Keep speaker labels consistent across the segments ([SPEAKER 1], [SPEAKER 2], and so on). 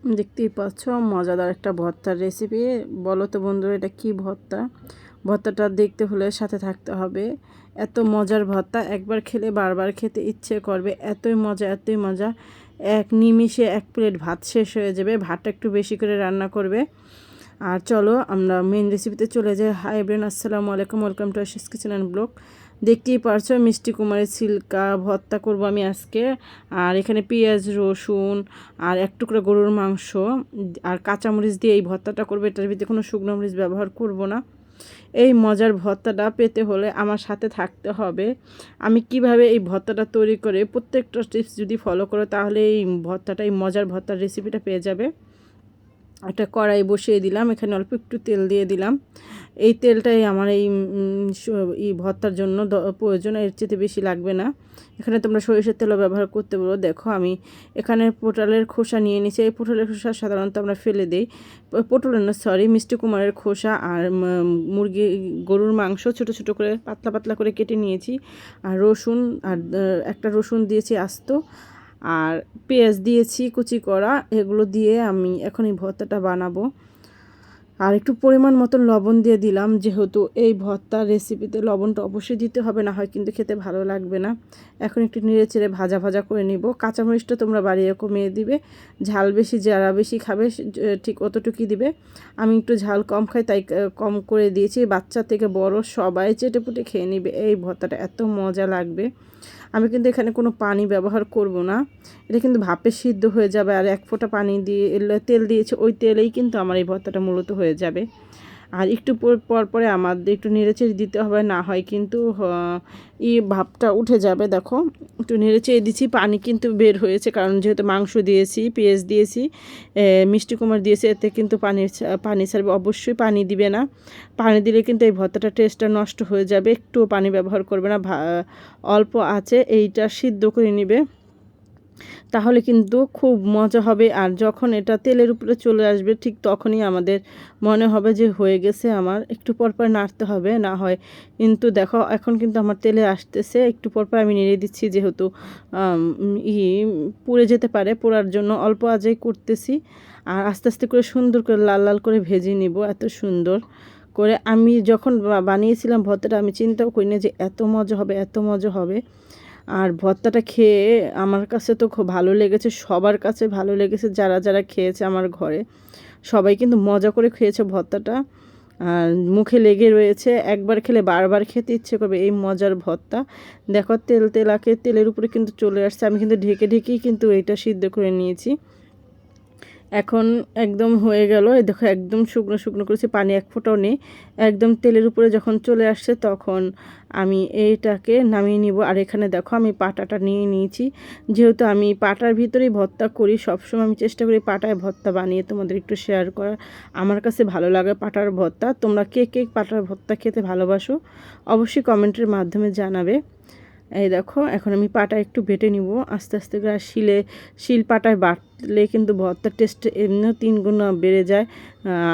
[SPEAKER 1] দেখতেই পাচ্ছ মজাদার একটা ভর্তার রেসিপি। বলো তো বন্ধুরা, এটা কি ভর্তা? ভর্তাটা দেখতে হলে সাথে থাকতে হবে। এত মজার ভর্তা, একবার খেলে বারবার খেতে ইচ্ছে করবে। এতই মজা, এতই মজা, এক নিমিষে এক প্লেট ভাত শেষ হয়ে যাবে। ভাতটা একটু বেশি করে রান্না করবে। আর চলো আমরা মেন রেসিপিতে চলে যাই। হাই এভরিওয়ান, আসসালামু আলাইকুম, welcome to Ashis kitchen and blog. দেখতেই পারছো মিষ্টি কুমারের ছিলকা ভর্তা করব আমি আজকে। আর এখানে পেঁয়াজ, রসুন আর এক টুকরা গরুর মাংস আর কাঁচামরিচ দিয়ে এই ভর্তাটা করবো। এটার ভিতরে কোনো শুকনো মরিচ ব্যবহার করব না। এই মজার ভর্তাটা পেতে হলে আমার সাথে থাকতে হবে। আমি কিভাবে এই ভর্তাটা তৈরি করে প্রত্যেকটা টিপস যদি ফলো করো তাহলে এই ভর্তাটা, এই মজার ভর্তার রেসিপিটা পেয়ে যাবে। একটা কড়াই বসিয়ে দিলাম, এখানে অল্প একটু তেল দিয়ে দিলাম। এই তেলটাই আমার এই ভর্তার জন্য প্রয়োজন, এর চেয়ে বেশি লাগবে না। এখানে তোমরা সরিষার তেলও ব্যবহার করতে পারো। দেখো আমি এখানে পটলের খোসা নিয়ে নিয়েছি। এই পটলের খোসা সাধারণত আমরা ফেলে দিই। পটলের না, সরি, মিষ্টি কুমারের খোসা আর গরুর মাংস ছোট ছোট করে পাতলা পাতলা করে কেটে নিয়েছি। আর রসুন, আর একটা রসুন দিয়েছি আস্ত, আর পেঁয়াজ দিয়েছি কুচি করা। এগুলো দিয়ে আমি এখন এই ভর্তাটা বানাবো। আর একটু পরিমাণ মতন লবণ দিয়ে দিলাম, যেহেতু এই ভর্তার রেসিপিতে লবণটা অবশ্যই দিতে হবে, না হয় কিন্তু খেতে ভালো লাগবে না। এখন একটু নেড়ে চেড়ে ভাজা ভাজা করে নিব। কাঁচামরিচটা তোমরা বাড়িয়ে কমিয়ে দিবে। ঝাল বেশি যারা বেশি খাবে ঠিক অতটুকুই দিবে। আমি একটু ঝাল কম খাই, তাই কম করে দিয়েছি। বাচ্চা থেকে বড় সবাই চেটেপুটে খেয়ে নিবে। এই ভর্তাটা এত মজা লাগবে। আমি কিন্তু এখানে কোনো পানি ব্যবহার করব না। এটা কিন্তু ভাপে সিদ্ধ হয়ে যাবে। আর এক ফোঁটা পানি দিয়ে তেল দিয়েছে, ওই তেলেই কিন্তু আমার এই ভর্তাটা মূলত হয়ে যাবে। আর একটু পর পরে আমাদের একটু নেড়েচেড়ে দিতে হবে, না হয় কিন্তু ভাপটা উঠে যাবে। দেখো একটু নেড়েচেড়ে দিচ্ছি। পানি কিন্তু বের হয়েছে, কারণ যেহেতু মাংস দিয়েছি, পেঁয়াজ দিয়েছি, মিষ্টি কুমড়া দিয়েছি, এতে কিন্তু পানি ছাড়বে। অবশ্যই পানি দিবে না। পানি দিলে কিন্তু এই ভর্তাটা টেস্টটা নষ্ট হয়ে যাবে। একটুও পানি ব্যবহার করবে না। অল্প আছে এইটা সিদ্ধ করে নিবে, তাহলে কিন্তু খুব মজা হবে। আর যখন এটা তেলের উপরে চলে আসবে ঠিক তখনই আমাদের মনে হবে যে হয়ে গেছে। আমার একটু পরপর নাড়তে হবে, না হয় কিন্তু দেখো এখন কিন্তু আমার তেলে আসতেছে। একটু পরপর আমি নেড়ে দিচ্ছি, যেহেতু পুড়ে যেতে পারে। পোড়ার জন্য অল্প আজেই করতেছি। আর আস্তে আস্তে করে সুন্দর করে লাল লাল করে ভেজে নিব। এত সুন্দর করে আমি যখন বানিয়েছিলাম ভর্তাটা, আমি চিন্তাও করি না যে এত মজা হবে, এত মজা হবে। আর ভর্তাটা খেয়ে আমার কাছে তো খুব ভালো লেগেছে, সবার কাছে ভালো লেগেছে। যারা যারা খেয়েছে আমার ঘরে সবাই কিন্তু মজা করে খেয়েছে ভর্তাটা। আর মুখে লেগে রয়েছে, একবার খেলে বারবার খেতে ইচ্ছে করবে এই মজার ভর্তা। দেখো তেলাকে তেলের উপরে কিন্তু চলে আসছে। আমি কিন্তু ঢেকে ঢেকেই কিন্তু এইটা সিদ্ধ করে নিয়েছি। এখন একদম হয়ে গেল। এই দেখো একদম শুকনো শুকনো করেছি, পানি এক ফোঁটাও নেই। একদম তেলের উপরে যখন চলে আসছে তখন আমি এইটাকে নামিয়ে নিব। আর এখানে দেখো আমি পাটাটা নিয়ে নিয়েছি। যেহেতু আমি পাটার ভিতরেই ভর্তা করি, সবসময় আমি চেষ্টা করি পাটায় ভর্তা বানিয়ে তোমাদের একটু শেয়ার করার। আমার কাছে ভালো লাগে পাটার ভর্তা। তোমরা কে কে পাটার ভর্তা খেতে ভালোবাসো অবশ্যই কমেন্টের মাধ্যমে জানাবে। এই দেখো এখন আমি পাটা একটু বেটে নিব আস্তে আস্তে করে। শিল পাটায় বাটলে কিন্তু ভর্তার টেস্ট এমনিও 3 গুণ বেড়ে যায়।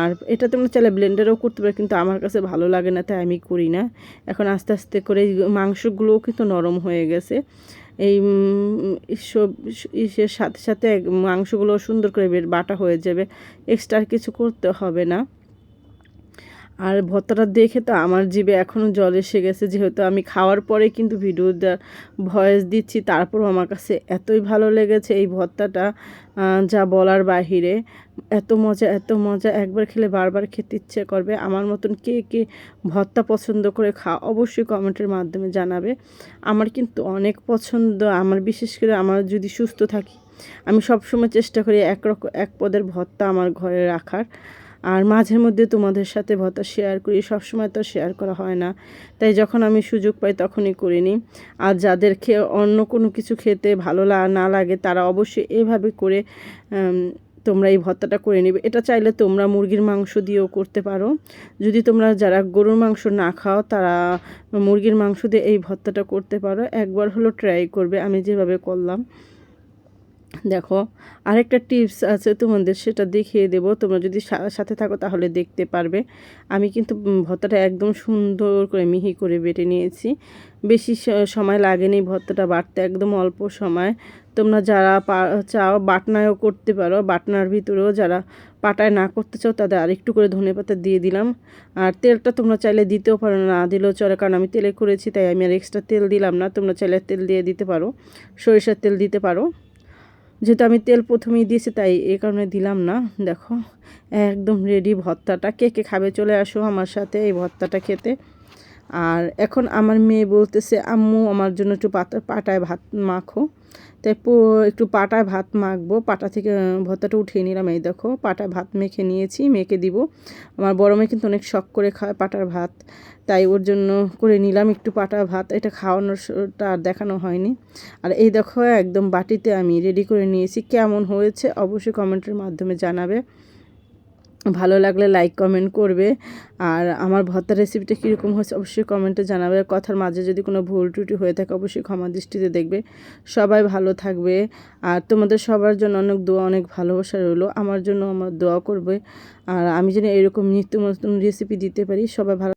[SPEAKER 1] আর এটা তোমরা চাইলে ব্লেন্ডারও করতে পারো, কিন্তু আমার কাছে ভালো লাগে না, তাই আমি করি না। এখন আস্তে আস্তে করে মাংসগুলোও কিন্তু নরম হয়ে গেছে। এই সব ইসের সাথে সাথে মাংসগুলো সুন্দর করে বাটা হয়ে যাবে। এক্সট্রা কিছু করতে হবে না। আর ভর্তাটা দেখে তো আমার জিভে এখনও জল এসে গেছে। যেহেতু আমি খাওয়ার পরে কিন্তু ভিডিওটা ভয়েস দিচ্ছি, তারপরও আমার কাছে এতই ভালো লেগেছে এই ভর্তাটা, যা বলার বাহিরে। এত মজা, এত মজা, একবার খেলে বারবার খেতে ইচ্ছে করবে। আমার মতন কে কে ভর্তা পছন্দ করে অবশ্যই কমেন্টের মাধ্যমে জানাবে। আমার কিন্তু অনেক পছন্দ। আমার বিশেষ করে আমার যদি সুস্থ থাকি, আমি সবসময় চেষ্টা করি এক পদের ভর্তা আমার ঘরে রাখার। আর মাঝে মধ্যে তোমাদের সাথে ভর্তা শেয়ার করি, সবসময় তো শেয়ার করা হয় না, তাই যখন আমি সুযোগ পাই তখনই করে নিই। আর যাদেরকে অন্য কোনো কিছু খেতে ভালো না লাগে তারা অবশ্যই এভাবে করে তোমরা এই ভর্তাটা করে নেবে। এটা চাইলে তোমরা মুরগির মাংস দিয়েও করতে পারো। যদি তোমরা যারা গরুর মাংস না খাও তারা মুরগির মাংস দিয়ে এই ভর্তাটা করতে পারো। একবার হলো ট্রাই করবে আমি যেভাবে করলাম। দেখো, আরেকটা টিপস আছে তোমাদের, সেটা দেখিয়ে দেবো। তোমরা যদি সাথে থাকো তাহলে দেখতে পারবে। আমি কিন্তু ভর্তাটা একদম সুন্দর করে মিহি করে বেটে নিয়েছি। বেশি সময় লাগেনি ভর্তাটা বাটতে, একদম অল্প সময়। তোমরা যারা চাও বাটনায়ও করতে পারো, বাটনার ভিতরেও যারা পাটায় না করতে চাও তাদের আরেকটু করে ধনেপাতা দিয়ে দিলাম। আর তেলটা তোমরা চাইলে দিতেও পারো, না দিলেও চলে, কারণ আমি তেলে করেছি তাই আমি আর এক্সট্রা তেল দিলাম না। তোমরা চাইলে তেল দিয়ে দিতে পারো, সরিষার তেল দিতে পারো। যেহেতু আমি তেল প্রথমেই দিয়েছি তাই এই কারণে দিলাম না। দেখো, একদম রেডি ভর্তাটা। কে কে খাবে চলে আসো আমার সাথে এই ভর্তাটা খেতে। আর এখন আমার মেয়ে বলতেছে, আম্মু আমার জন্য একটু পাটায় ভাত মাখো। তাই একটু পাটায় ভাত মাখবো। পাটা থেকে ভর্তাটা উঠিয়ে নিলাম। এই দেখো, পাটায় ভাত মেখে নিয়েছি, মেখে দিব। আমার বড় মেয়ে কিন্তু অনেক শখ করে খায় পাটার ভাত, তাই ওর জন্য করে নিলাম একটু পাটা ভাত। এটা খাওয়ানোটা আর দেখানো হয়নি। আর এই দেখো, একদম বাটিতে আমি রেডি করে নিয়েছি। কেমন হয়েছে অবশ্যই কমেন্টের মাধ্যমে জানাবে। ভালো লাগলে লাইক কমেন্ট করবে। আর আমার ভর্তার রেসিপিটা কীরকম হয়েছে অবশ্যই কমেন্টে জানাবে। কথার মাঝে যদি কোনো ভুল ত্রুটি হয়ে থাকে অবশ্যই ক্ষমা দৃষ্টিতে দেখবে। সবাই ভালো থাকবে। আর তোমাদের সবার জন্য অনেক দোয়া, অনেক ভালোবাসা রইলো। আমার জন্য আমার দোয়া করবে। আর আমি যেন এরকম নিত্য নতুন রেসিপি দিতে পারি। সবাই ভালো